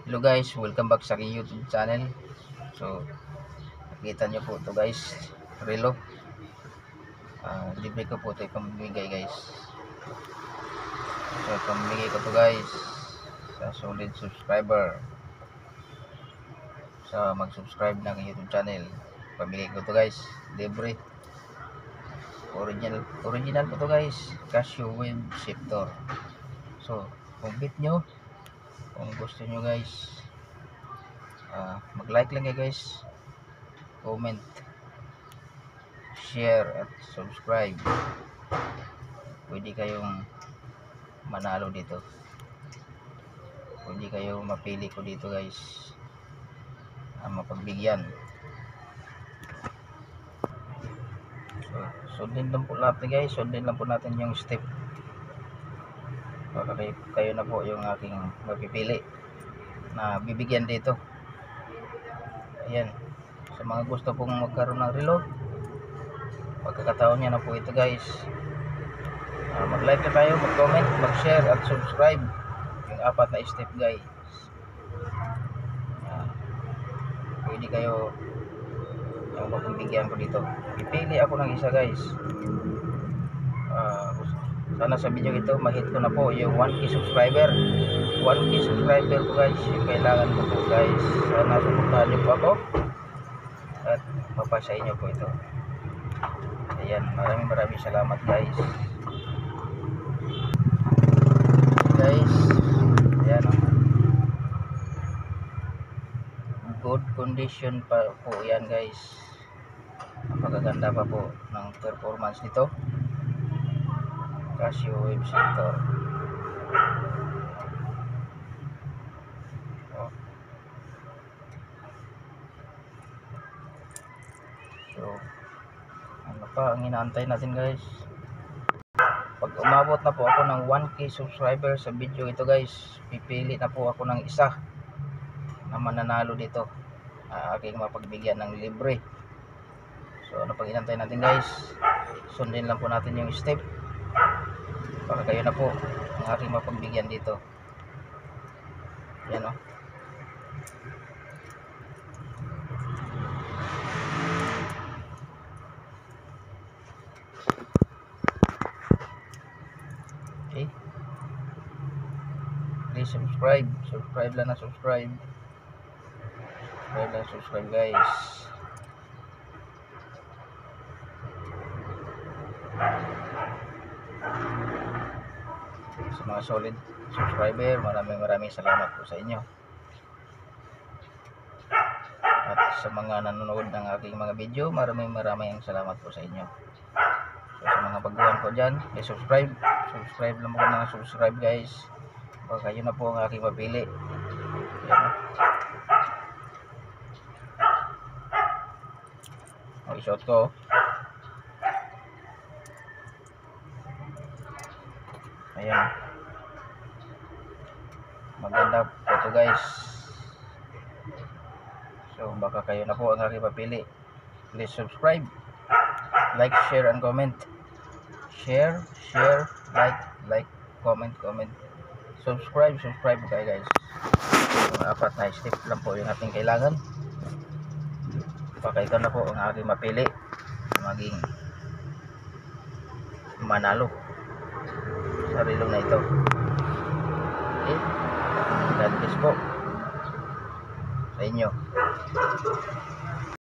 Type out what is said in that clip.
Hello guys, welcome back sa aking YouTube channel. So, nakita nyo po ito guys, relo. Libre ko po ito ipamimigay guys. So, ipamimigay ko ito guys sa solid subscriber. So, mag-subscribe na aking YouTube channel. Pamigay ko ito guys, libre. Original po ito guys, Casio Wave Shifter. So, kung bit nyo, kung gusto nyo guys, mag-like lang kayo guys, comment, share at subscribe. Pwede kayong manalo dito, pwede kayong mapili ko dito guys, mapagbigyan. So, sundin lang po natin guys, sundin lang po natin yung step para kayo na po yung aking mapipili na bibigyan dito. Ayan, sa mga gusto pong magkaroon ng relo, pagkakataon niya na po ito guys. Mag-like na tayo, mag-comment, mag-share at subscribe. Yung 4 na step guys. Pwede kayo yung mapagbigyan ko dito. Pipili ako ng isa guys. Sana sa video ito ma-hit ko na po yung 1K subscriber. 1K subscriber po guys, yung kailangan ko po guys. Sana suportahan nyo po ako at mapasa inyo po ito. Ayan, maraming salamat guys. Guys, ayan o, good condition pa po yan guys. Napakaganda pa po ng performance nito, Casio Wave Shifter. So, ano pa ang inaantay natin guys? Pag umabot na po ako ng 1K subscriber sa video ito guys, pipili na po ako ng isa na mananalo dito, aking mapagbigyan ng libre. So ano pang inantay natin guys? Sundin lang po natin yung step para kayo na po ang aking mapagbigyan dito. Yan o. Okay, please subscribe lang na subscribe guys. Sa mga solid subscriber, maraming salamat po sa inyo. At sa mga nanonood ng aking mga video, maraming salamat po sa inyo. So, sa mga baguhan po dyan, subscribe lang po na subscribe guys. Baka kayo na po ang aking mapili. Ayan. I-shot ko. Ayan. Maganda po ito guys. So baka kayo na po ang aking mapili. Please subscribe, like, share and comment. Share, like, comment. Subscribe kayo guys. Mga 4 na step lang po yung ating kailangan. Baka ikaw na po ang aking mapili maging manalo sa relo na ito. Okay, God bless po sa inyo.